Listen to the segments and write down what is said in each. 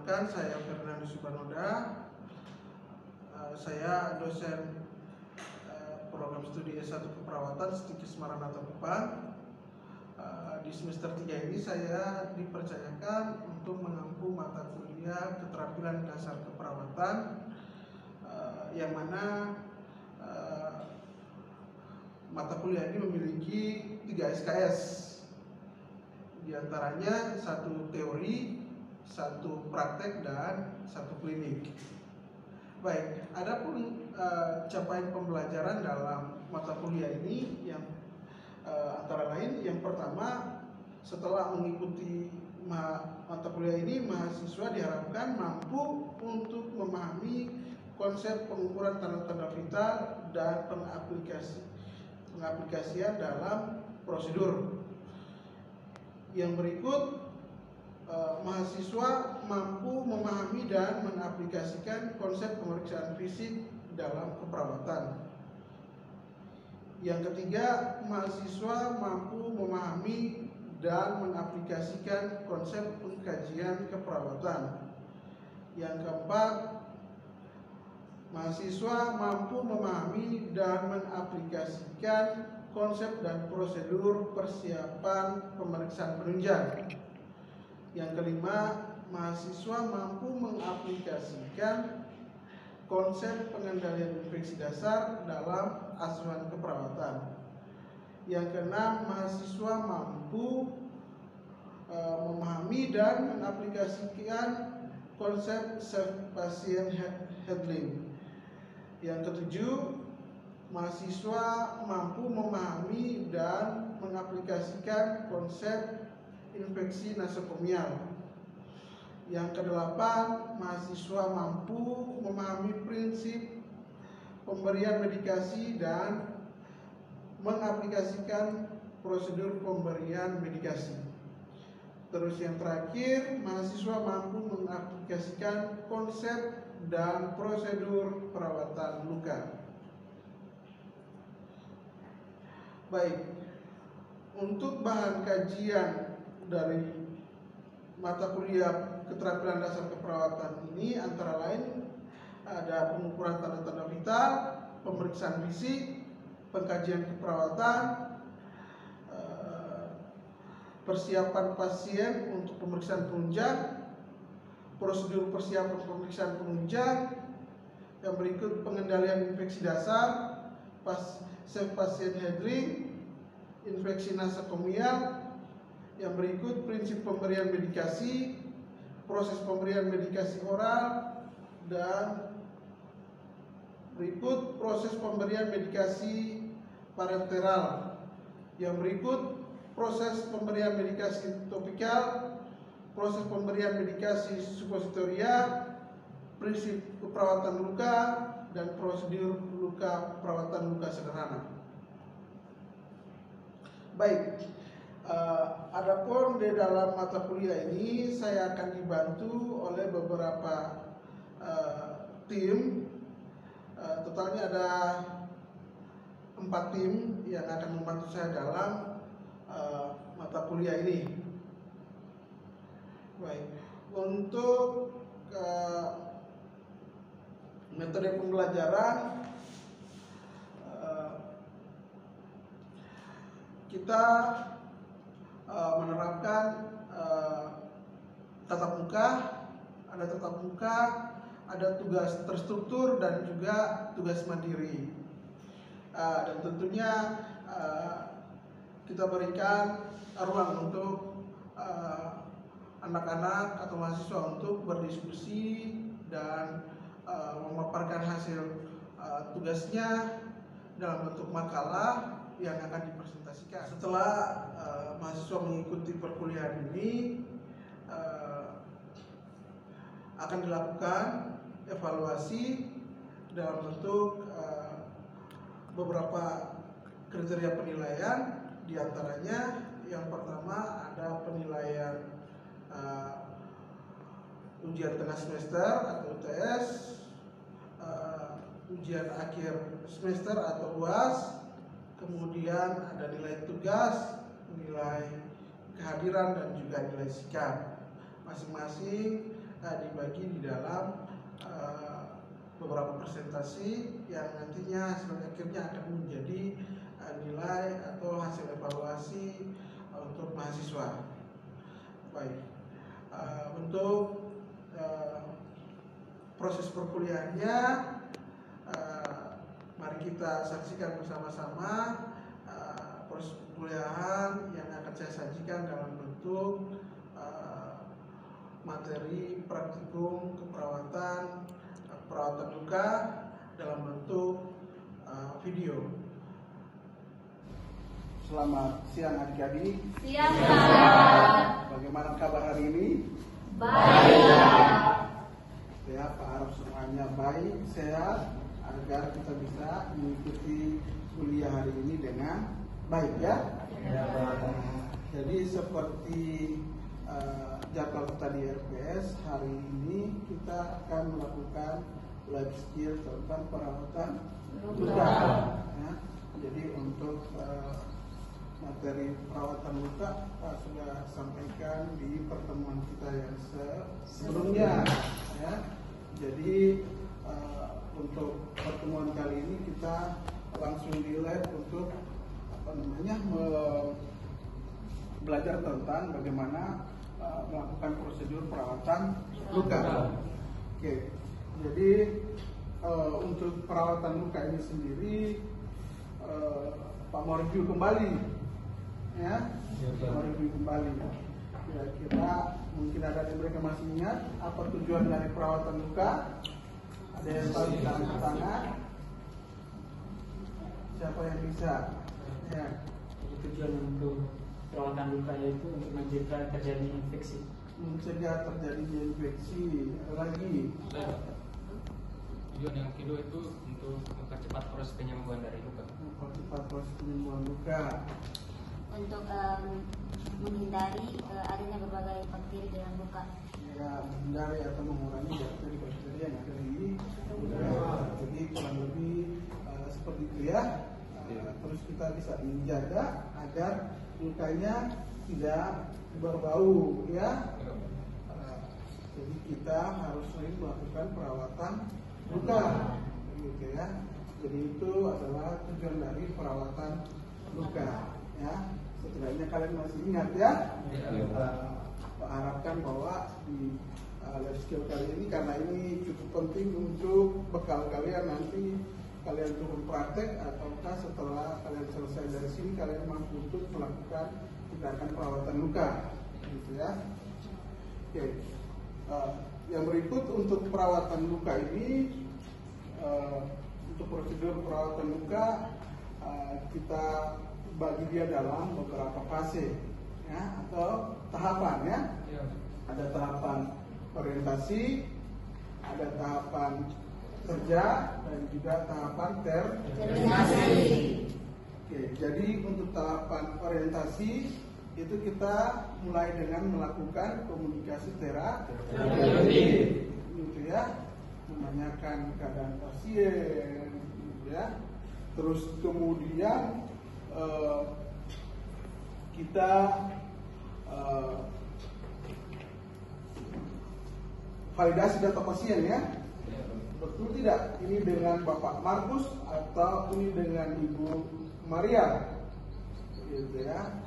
Perkenalkan, saya Fernando Subanoda. Saya dosen program studi S1 Keperawatan Stikis Maranatha Kupang. Di semester 3 ini saya dipercayakan untuk mengampu mata kuliah keterampilan dasar keperawatan, yang mana mata kuliah ini memiliki 3 SKS. Di antaranya 1 teori, 1 praktek, dan 1 klinik. Baik, adapun capaian pembelajaran dalam mata kuliah ini yang antara lain, yang pertama, setelah mengikuti mata kuliah ini, mahasiswa diharapkan mampu untuk memahami konsep pengukuran tanda-tanda vital dan pengaplikasian dalam prosedur. Yang berikut, mahasiswa mampu memahami dan mengaplikasikan konsep pemeriksaan fisik dalam keperawatan. Yang ketiga, mahasiswa mampu memahami dan mengaplikasikan konsep pengkajian keperawatan. Yang keempat, mahasiswa mampu memahami dan mengaplikasikan konsep dan prosedur persiapan pemeriksaan penunjang. Yang kelima, mahasiswa mampu mengaplikasikan konsep pengendalian infeksi dasar dalam asuhan keperawatan. Yang keenam, mahasiswa mampu memahami dan mengaplikasikan konsep safe patient handling. Yang ketujuh, mahasiswa mampu memahami dan mengaplikasikan konsep infeksi nasokomial. Yang kedelapan, mahasiswa mampu memahami prinsip pemberian medikasi dan mengaplikasikan prosedur pemberian medikasi. Terus yang terakhir, mahasiswa mampu mengaplikasikan konsep dan prosedur perawatan luka. Baik, untuk bahan kajian dari mata kuliah keterampilan dasar keperawatan ini antara lain ada pengukuran tanda-tanda vital, pemeriksaan fisik, pengkajian keperawatan, persiapan pasien untuk pemeriksaan penunjang, prosedur persiapan pemeriksaan penunjang. Yang berikut, pengendalian infeksi dasar, safe patient handling, infeksi nasokomial. Yang berikut, prinsip pemberian medikasi, proses pemberian medikasi oral, dan berikut proses pemberian medikasi parenteral. Yang berikut, proses pemberian medikasi topikal, proses pemberian medikasi supositoria, prinsip keperawatan luka, dan prosedur perawatan luka sederhana. Baik, adapun di dalam mata kuliah ini saya akan dibantu oleh beberapa tim. Totalnya ada 4 tim yang akan membantu saya dalam mata kuliah ini. Baik, untuk metode pembelajaran, kita menerapkan tatap muka, ada tugas terstruktur dan juga tugas mandiri. Dan tentunya kita berikan ruang untuk anak-anak atau mahasiswa untuk berdiskusi dan memaparkan hasil tugasnya dalam bentuk makalah yang akan dipresentasikan. Setelah mahasiswa mengikuti perkuliahan ini, akan dilakukan evaluasi dalam bentuk beberapa kriteria penilaian. Di antaranya, yang pertama ada penilaian ujian tengah semester atau UTS, ujian akhir semester atau UAS, kemudian ada nilai tugas, nilai kehadiran, dan juga nilai sikap. masing-masing dibagi di dalam beberapa presentasi yang nantinya hasil akhirnya akan menjadi nilai atau hasil evaluasi untuk mahasiswa. Baik, untuk proses perkuliahannya, mari kita saksikan bersama-sama proses perkuliahan yang akan saya sajikan dalam bentuk materi praktikum keperawatan luka dalam bentuk video. Selamat siang adik-adik. Siang, Pak. Bagaimana kabar hari ini? Baik. Ya, Pak harap semuanya baik, sehat, agar kita bisa mengikuti kuliah hari ini dengan baik ya. Jadi seperti jadwal kita di RPS, hari ini kita akan melakukan life skill tentang perawatan luka. Ya. Jadi untuk materi perawatan luka Pak sudah sampaikan di pertemuan kita yang sebelumnya. Ya. Jadi untuk pertemuan kali ini kita langsung di lab untuk belajar tentang bagaimana melakukan prosedur perawatan luka. Oke, jadi untuk perawatan luka ini sendiri Pak mau review kembali, ya. Mau review kembali. Kira-kira mungkin ada yang mereka masih ingat apa tujuan dari perawatan luka? Ada yang tahu di angkat tangan? Siapa yang bisa? Ya. Tujuan untuk perawatan luka yaitu untuk mencegah terjadi infeksi. Mencegah terjadinya infeksi. Lagi. Tujuan yang kedua itu untuk mempercepat proses penyembuhan dari luka. Mempercepat proses penyembuhan luka. Untuk menghindari adanya berbagai bakteri dalam luka. Ya, menghindari atau mengurangi bakteri-bakteri yang ada di udara. Jadi kurang lebih seperti itu ya. Terus kita bisa menjaga agar lukanya tidak berbau ya. Jadi kita harus sering melakukan perawatan luka, gitu ya. Jadi itu adalah tujuan dari perawatan luka ya. Setidaknya kalian masih ingat ya. Pak harapkan bahwa di life skill kali ini, karena ini cukup penting untuk bekal kalian nanti kalian turun praktek ataukah setelah kalian selesai dari sini kalian mampu untuk melakukan tindakan perawatan luka, gitu ya. Oke, yang berikut untuk perawatan luka ini, untuk prosedur perawatan luka kita bagi dia dalam beberapa fase, ya, atau tahapan ya. Ada tahapan orientasi, ada tahapan kerja, dan juga tahapan terminasi. Oke, jadi untuk tahapan orientasi itu kita mulai dengan melakukan komunikasi terapeutik, gitu ya, menanyakan keadaan pasien, gitu ya. Terus kemudian kita validasi data pasien ya. Betul tidak? Ini dengan Bapak Markus atau ini dengan Ibu Maria, gitu ya.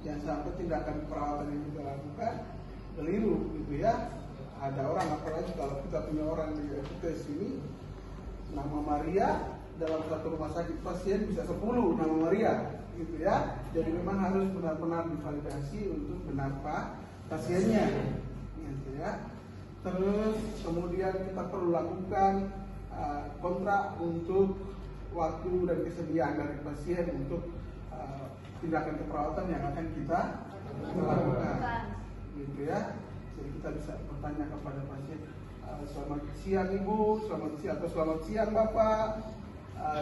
Yang sampai tindakan perawatan yang kita lakukan keliru, gitu ya. Ada orang, apalagi kalau kita punya orang di RPS ini nama Maria, dalam satu rumah sakit pasien bisa 10 nama Maria, gitu ya. Jadi memang harus benar-benar divalidasi untuk benar pasiennya, gitu ya. Terus kemudian kita perlu lakukan kontrak untuk waktu dan kesediaan dari pasien untuk tindakan keperawatan yang akan kita lakukan, gitu ya. Jadi kita bisa bertanya kepada pasien, selamat siang Ibu, selamat siang atau selamat siang Bapak.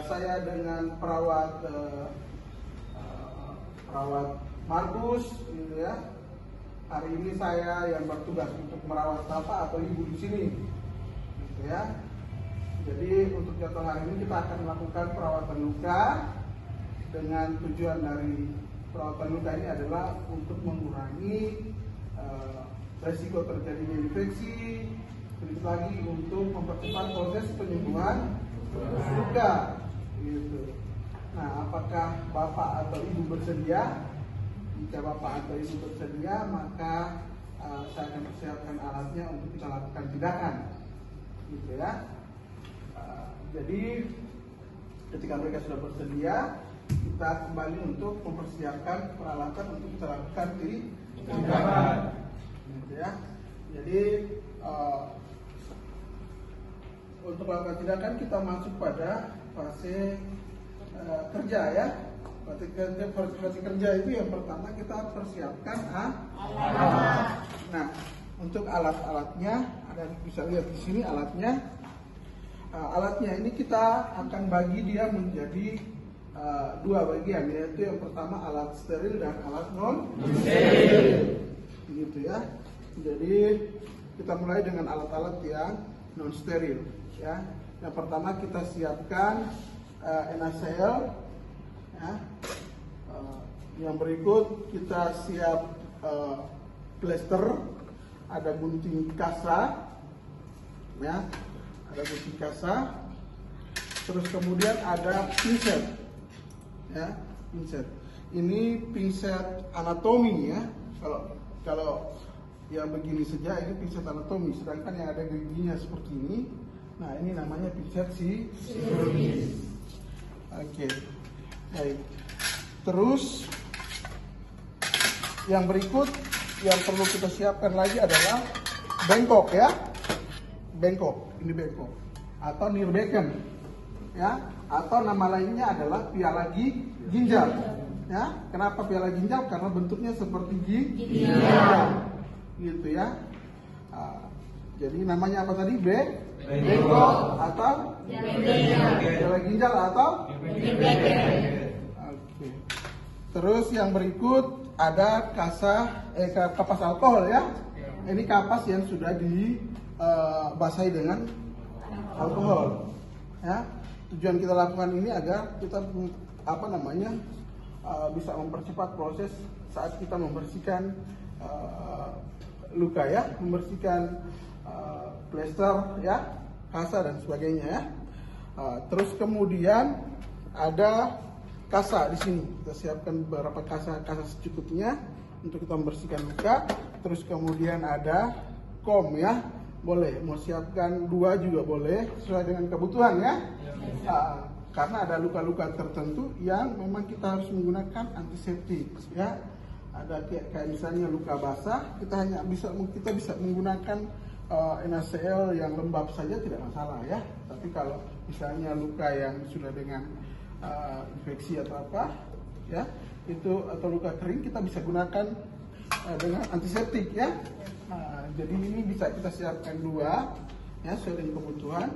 Saya dengan perawat Markus, gitu ya. Hari ini saya yang bertugas untuk merawat Bapak atau Ibu di sini, gitu ya. Jadi untuk jadwal hari ini kita akan melakukan perawatan luka, dengan tujuan dari perawatan luka ini adalah untuk mengurangi resiko terjadinya infeksi, terus lagi untuk mempercepat proses penyembuhan luka gitu. Nah, apakah Bapak atau Ibu bersedia? Jika Bapak atau Ibu bersedia, maka saya akan persiapkan alatnya untuk kita lakukan tindakan gitu ya. Jadi ketika mereka sudah bersedia, kita kembali untuk mempersiapkan peralatan untuk kita lakukan tindakan gitu ya. Jadi untuk melakukan tindakan kita masuk pada fase kerja ya. Fase kerja itu yang pertama kita persiapkan alat. Nah, untuk alat-alatnya ada, bisa lihat di sini alatnya. Alatnya ini kita akan bagi dia menjadi dua bagian, yaitu yang pertama alat steril dan alat non steril. Gitu ya. Jadi kita mulai dengan alat-alat yang non steril ya. Yang pertama kita siapkan NaCl ya. Yang berikut kita siap plester, ada gunting kasa ya, ada gunting kasa. Terus kemudian ada pinset ya, pinset. Ini pinset anatomi ya. Kalau yang begini saja ini pinset anatomi, sedangkan yang ada giginya seperti ini, nah ini namanya pinset chirurgis. Oke, baik. Terus yang berikut yang perlu kita siapkan lagi adalah bengkok ya, bengkok. Ini bengkok atau nirbeken ya, atau nama lainnya adalah piala ginjal ya. Kenapa piala ginjal? Karena bentuknya seperti ginjal gitu ya. Jadi namanya apa tadi? Bengkok atau piala ginjal atau oke. Terus yang berikut ada kapas alkohol ya. Ini kapas yang sudah dibasahi dengan alkohol ya. Tujuan kita lakukan ini agar kita bisa mempercepat proses saat kita membersihkan luka ya, membersihkan plester ya, kasa dan sebagainya ya. Terus kemudian ada kasa di sini. Kita siapkan beberapa kasa secukupnya untuk kita membersihkan luka. Terus kemudian ada kom ya. Boleh, mau siapkan 2 juga boleh, sesuai dengan kebutuhan ya. Karena ada luka-luka tertentu yang memang kita harus menggunakan antiseptik ya. Ada kayak misalnya luka basah, kita bisa menggunakan NaCl yang lembab saja tidak masalah ya. Tapi kalau misalnya luka yang sudah dengan infeksi atau apa ya, itu atau luka kering, kita bisa gunakan dengan antiseptik ya. Jadi ini bisa kita siapkan 2 ya, sesuai dengan kebutuhan.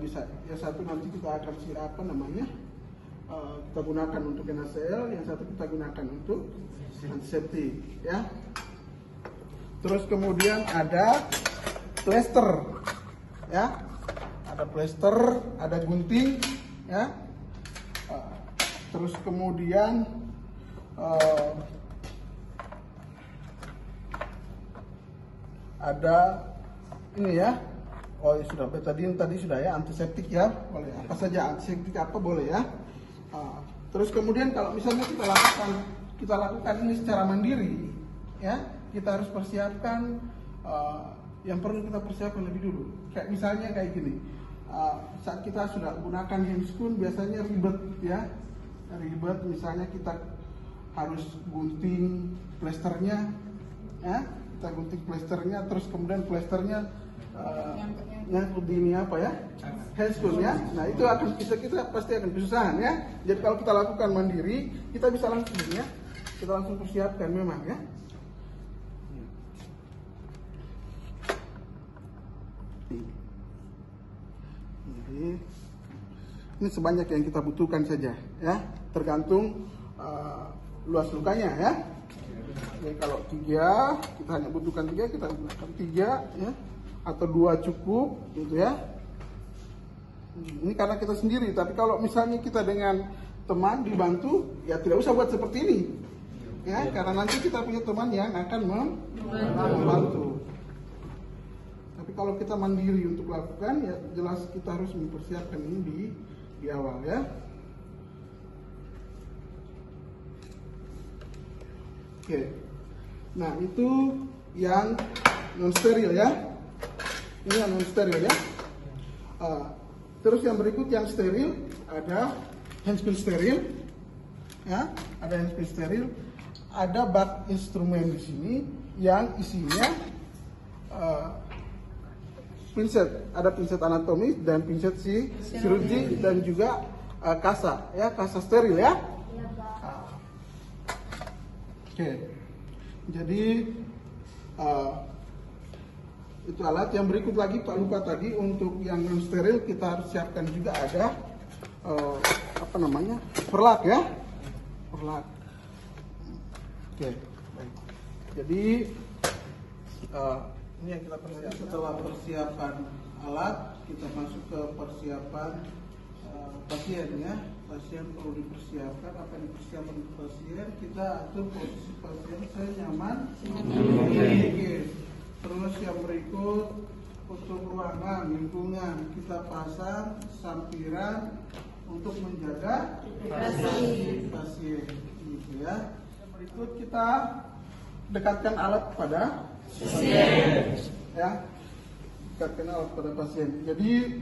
Bisa ya, satu nanti kita akan kita gunakan untuk NaCl, yang satu kita gunakan untuk antiseptik ya. Terus kemudian ada plester ya, ada plester, ada gunting ya. Terus kemudian ada ini ya. Oh ya, sudah tadi sudah ya, antiseptik ya, boleh apa saja, antiseptik apa boleh ya. Terus kemudian kalau misalnya kita lakukan ini secara mandiri ya, kita harus persiapkan yang perlu kita persiapkan lebih dulu. Kayak misalnya kayak gini, saat kita sudah gunakan handscoon biasanya ribet ya, ribet. Misalnya kita harus gunting plesternya ya, kita gunting plesternya, terus kemudian plesternya nyangkut di ini apa ya, handscoon ya. Nah itu akan kita pasti akan kesusahan ya. Jadi kalau kita lakukan mandiri, kita bisa langsung ya, kita langsung persiapkan memang ya. Jadi ini sebanyak yang kita butuhkan saja ya, tergantung luas lukanya ya. Jadi kalau 3, kita hanya butuhkan 3, kita gunakan 3 ya, atau 2 cukup gitu ya. Ini karena kita sendiri, tapi kalau misalnya kita dengan teman dibantu ya tidak usah buat seperti ini ya, karena nanti kita punya teman yang akan membantu. Tapi kalau kita mandiri untuk lakukan, ya jelas kita harus mempersiapkan ini di awal ya. Oke, nah itu yang non steril ya. Ini yang non steril ya. Terus yang berikut yang steril ada handscreen steril, ya, ada handscreen steril, ada bak instrumen di sini yang isinya pinset, ada pinset anatomis dan pinset chirurgi dan juga kasa, ya, kasa steril ya. Oke, jadi itu alat. Yang berikut lagi Pak lupa tadi, untuk yang non steril kita harus siapkan juga ada perlak ya, perlak. Oke, baik. Jadi ini yang kita persiapkan. Setelah persiapan alat, kita masuk ke persiapan pasien ya. Pasien perlu dipersiapkan. Apa yang dipersiapkan pasien? Kita atur posisi pasien senyaman mungkin. Terus yang berikut untuk ruangan, lingkungan, kita pasang sampiran untuk menjaga pasien, gitu ya. Yang berikut kita dekatkan alat pada pasien, ya, dekatkan alat pada pasien. Jadi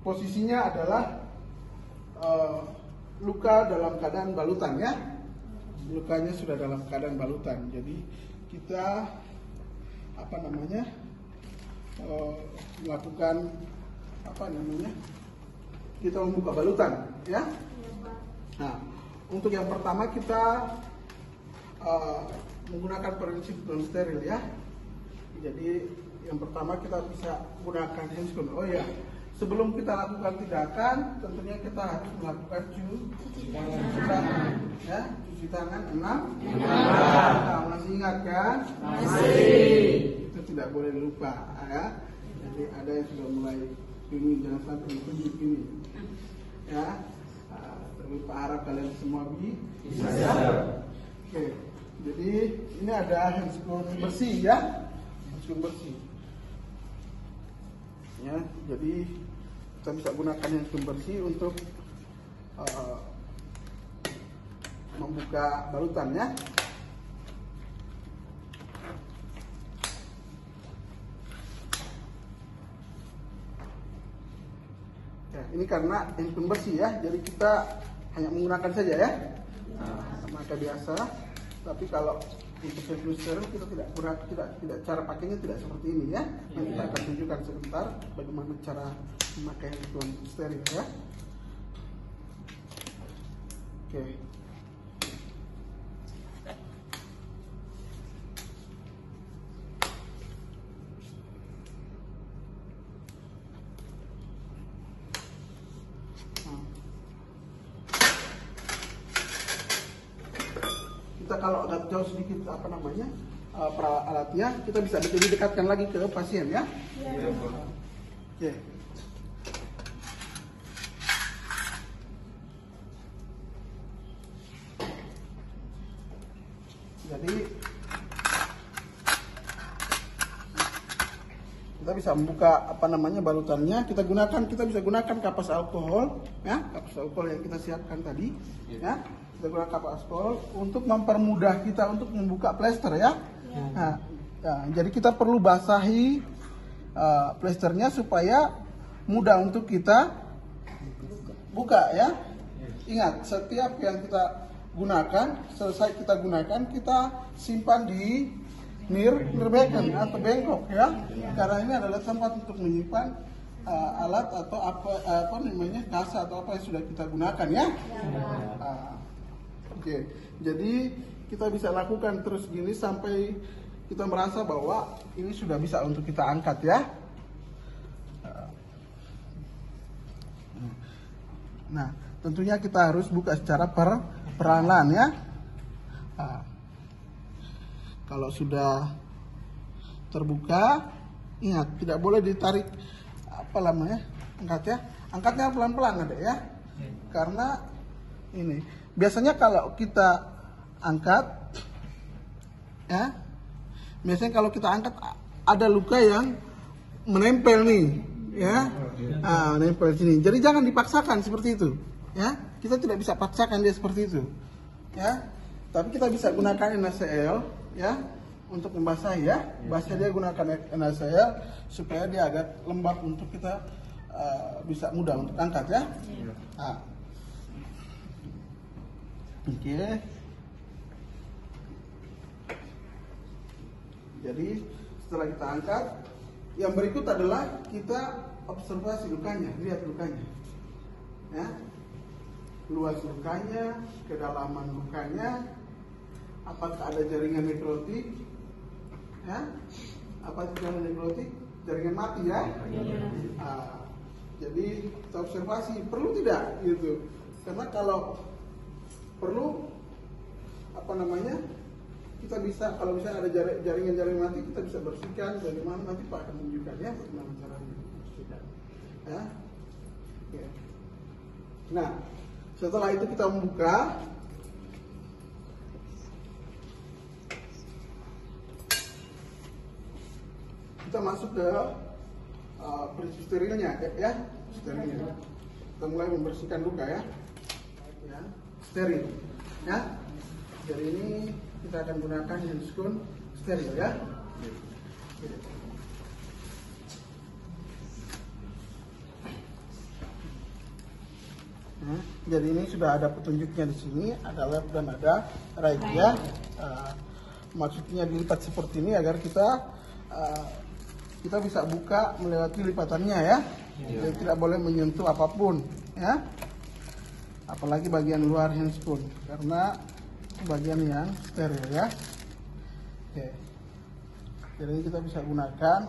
posisinya adalah luka dalam keadaan balutan ya, lukanya sudah dalam keadaan balutan. Jadi kita melakukan kita membuka balutan ya. Nah, untuk yang pertama kita menggunakan prinsip non steril ya. Jadi yang pertama kita bisa gunakan handscreen. Oh ya, sebelum kita lakukan tindakan, tentunya kita harus melakukan cuci tangan ya. Cuci tangan 6. Nah, masih ingat kan? Masih. Itu tidak boleh lupa ya. Jadi ada yang sudah mulai bingung, jangan sampai tunjuk ini ya. Tapi Pak harap kalian semua bisa ya. Oke, jadi ini ada handscreen bersih ya, handscreen bersih ya. Jadi kita bisa gunakan handscreen bersih untuk membuka balutan ya. Ya, ini karena handphone bersih ya, jadi kita hanya menggunakan saja ya, sama kayak biasa. Tapi kalau untuk handphone steril kita tidak cara pakainya tidak seperti ini ya. Nanti kita akan tunjukkan sebentar bagaimana cara memakai handphone steril ya. Oke. Kita kalau agak jauh sedikit alatnya, kita bisa lebih dekatkan lagi ke pasien ya. Iya. Oke. Jadi kita bisa membuka balutannya. Kita bisa gunakan kapas alkohol ya, kapas alkohol yang kita siapkan tadi ya. Kita gunakan kapas alkohol untuk mempermudah kita untuk membuka plester ya. Nah, jadi kita perlu basahi plesternya supaya mudah untuk kita buka ya. Ingat, setiap yang kita gunakan, selesai kita gunakan, kita simpan di nearbacken atau bengkok ya. Karena ini adalah tempat untuk menyimpan alat atau kasa atau apa yang sudah kita gunakan ya. Oke, jadi kita bisa lakukan terus gini sampai kita merasa bahwa ini sudah bisa untuk kita angkat ya. Nah, tentunya kita harus buka secara perlahan ya. Kalau sudah terbuka, ingat tidak boleh ditarik angkat ya. Angkatnya pelan-pelan ada ya. Karena ini biasanya kalau kita angkat, ya. Biasanya kalau kita angkat ada luka yang menempel nih, ya. Nempel sini. Jadi jangan dipaksakan seperti itu, ya. Kita tidak bisa paksakan dia seperti itu, ya. Tapi kita bisa gunakan NaCl, ya, untuk membasahi, ya. Basah dia gunakan NaCl supaya dia agak lembab untuk kita bisa mudah untuk angkat, ya. Oke. Jadi setelah kita angkat, yang berikut adalah kita observasi lukanya, lihat lukanya, ya, luas lukanya, kedalaman lukanya, apakah ada jaringan nekrotik, ya, apa jaringan nekrotik, jaringan mati, ya. Jadi kita observasi, perlu tidak, gitu, karena kalau perlu, kita bisa, kalau misalnya ada jaringan mati, kita bisa bersihkan. Bagaimana nanti Pak akan menunjukkan, ya, bagaimana caranya bersihkan, ya. Oke. Nah, setelah itu kita membuka, kita masuk ke prinsip sterilnya, ya, sterilnya. Kita mulai membersihkan luka, ya, steril, ya. Jadi ini kita akan gunakan handscoon steril, ya. Jadi ini sudah ada petunjuknya di sini, ada left dan ada right, ya. Maksudnya dilipat seperti ini agar kita bisa buka melewati lipatannya, ya. Jadi tidak boleh menyentuh apapun, ya. Apalagi bagian luar handscoon, karena bagian yang steril, ya. Oke. Jadi kita bisa gunakan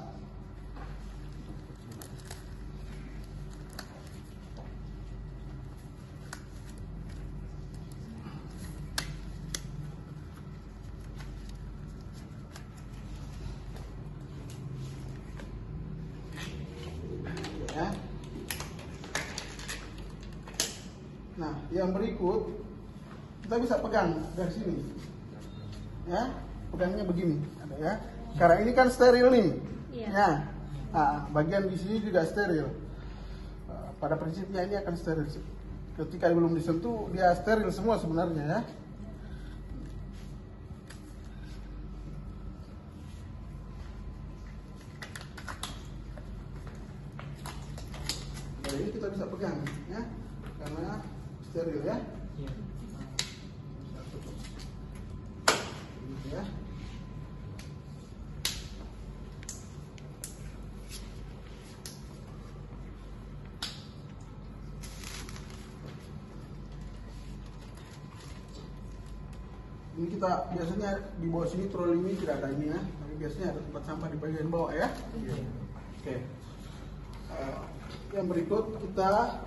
ya. Nah, yang berikut kita bisa pegang dari sini, ya, pegangnya begini, ada, ya, karena ini kan steril nih, ya. Bagian di sini juga steril. Pada prinsipnya ini akan steril. Ketika belum disentuh, dia steril semua sebenarnya, ya. Jadi ini kita bisa pegang, ya, karena steril, ya. Ya. Ini kita biasanya di bawah sini troli ini tidak ada ini, ya, tapi biasanya ada tempat sampah di bagian bawah, ya. Oke. Yang berikut kita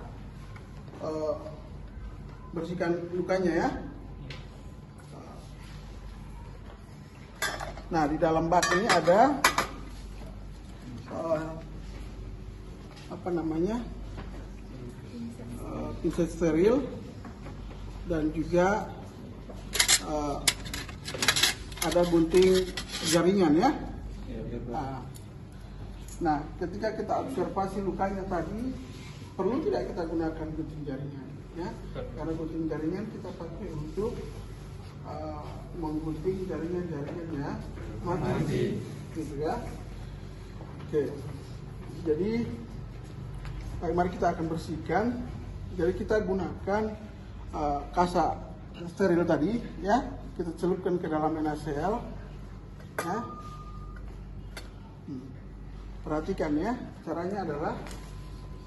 bersihkan lukanya, ya. Nah, di dalam bak ini ada pinset steril dan juga ada gunting jaringan, ya. Nah, ketika kita observasi lukanya tadi, perlu tidak kita gunakan gunting jaringan, ya? Karena gunting jaringan kita pakai untuk menggunting jaringan-jaringannya mati, gitu, ya. Oke. Jadi, mari kita akan bersihkan. Jadi kita gunakan kasa steril tadi, ya. Kita celupkan ke dalam NaCl, ya. Perhatikan, ya. Caranya adalah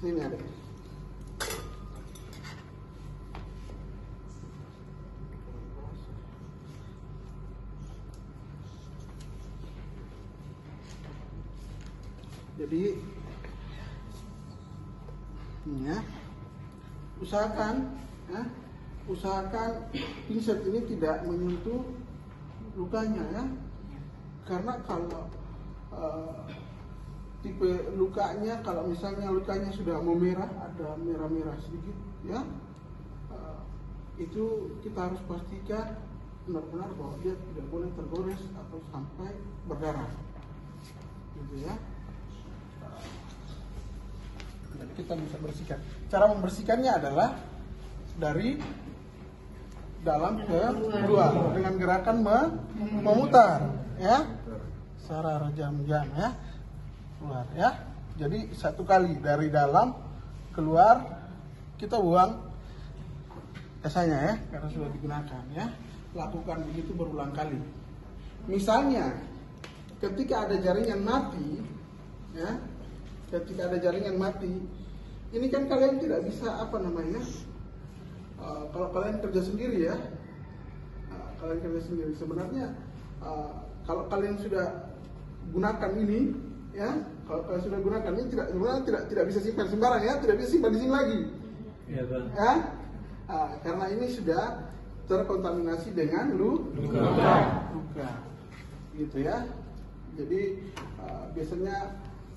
ini ada. Jadi, ini, ya, usahakan pinset ini tidak menyentuh lukanya, ya, karena kalau tipe lukanya, kalau misalnya lukanya sudah memerah, ada merah-merah sedikit, ya, itu kita harus pastikan benar-benar bahwa dia tidak boleh tergores atau sampai berdarah, gitu ya. Jadi kita bisa bersihkan. Cara membersihkannya adalah dari dalam ke luar dengan gerakan memutar, ya, secara jam-jam, ya, keluar, ya. Jadi satu kali dari dalam keluar kita buang kasanya, ya, karena sudah digunakan, ya. Lakukan begitu berulang kali. Misalnya ketika ada jaringan mati, ya, ketika ada jaringan mati, ini kan kalian tidak bisa apa namanya, kalau kalian kerja sendiri, ya, kalian kerja sendiri sebenarnya, kalau kalian sudah gunakan ini, ya, kalau kalian sudah gunakan ini sebenarnya tidak bisa simpan sembarang, ya, tidak bisa simpan di sini lagi, ya, karena ini sudah terkontaminasi dengan luka, gitu ya. Jadi biasanya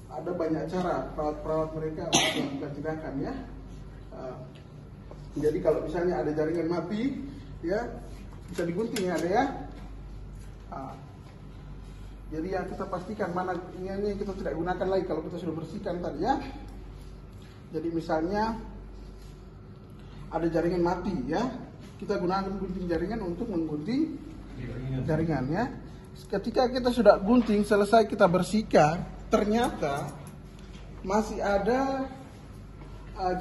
ada banyak cara perawat-perawat mereka untuk melakukan tindakan, ya. Jadi kalau misalnya ada jaringan mati, ya, bisa digunting, ya, ada, ya. Jadi yang kita pastikan mana ini kita tidak gunakan lagi kalau kita sudah bersihkan tadi, ya. Jadi misalnya ada jaringan mati, ya, kita gunakan gunting jaringan untuk menggunting jaringan, ya. Ketika kita sudah gunting selesai kita bersihkan, ternyata masih ada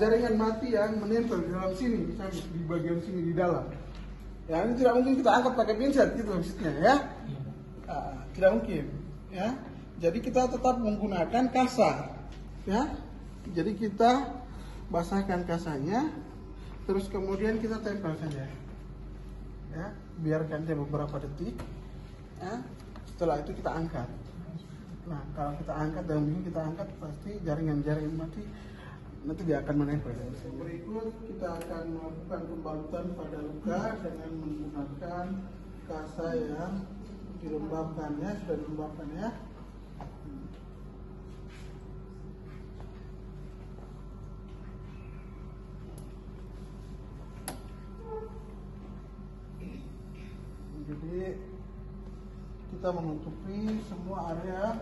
jaringan mati yang menempel di dalam sini, misalnya di bagian sini di dalam. Ya, ini tidak mungkin kita angkat pakai pinset gitu maksudnya, ya. Tidak mungkin, ya. Jadi kita tetap menggunakan kasa, ya. Jadi kita basahkan kasanya, terus kemudian kita tempel saja, ya. Biarkan dia beberapa detik, ya. Setelah itu kita angkat. Nah, kalau kita angkat dan begini kita angkat, pasti jaringan-jaringan mati nanti dia akan menempel. Berikut kita akan melakukan pembalutan pada luka dengan menggunakan kasa yang dilembabkan, ya, sudah dilembabkan, ya. Jadi kita menutupi semua area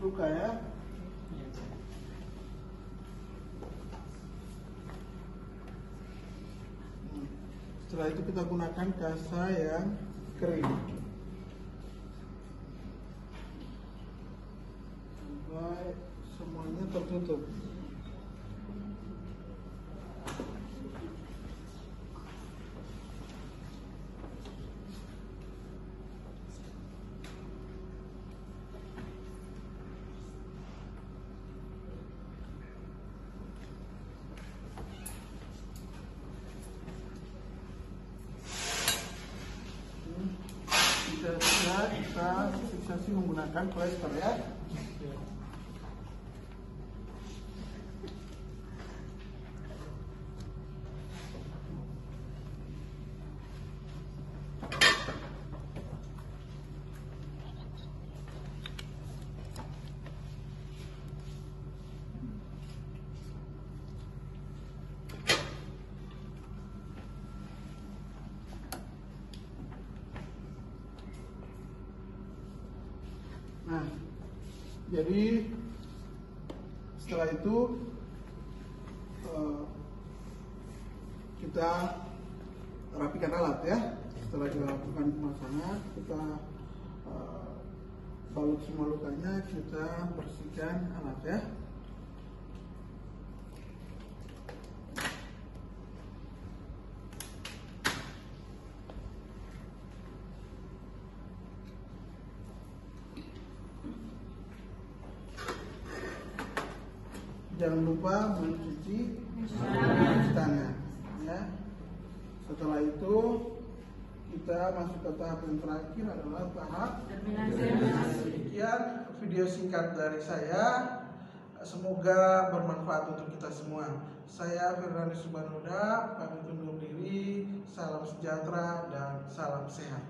luka, ya. Setelah itu kita gunakan kasa yang kering sampai semuanya tertutup. Kita fiksasi menggunakan plester, ya. Nah, jadi setelah itu kita rapikan alat, ya. Setelah kita lakukan pemasangan, kita balut semua lukanya, kita bersihkan alat, ya. Jangan lupa mencuci tangan, ya. Setelah itu kita masuk ke tahap yang terakhir adalah tahap terminasi. Sekian video singkat dari saya. Semoga bermanfaat untuk kita semua. Saya Firdaus Subhanoda, pamit undur diri. Salam sejahtera dan salam sehat.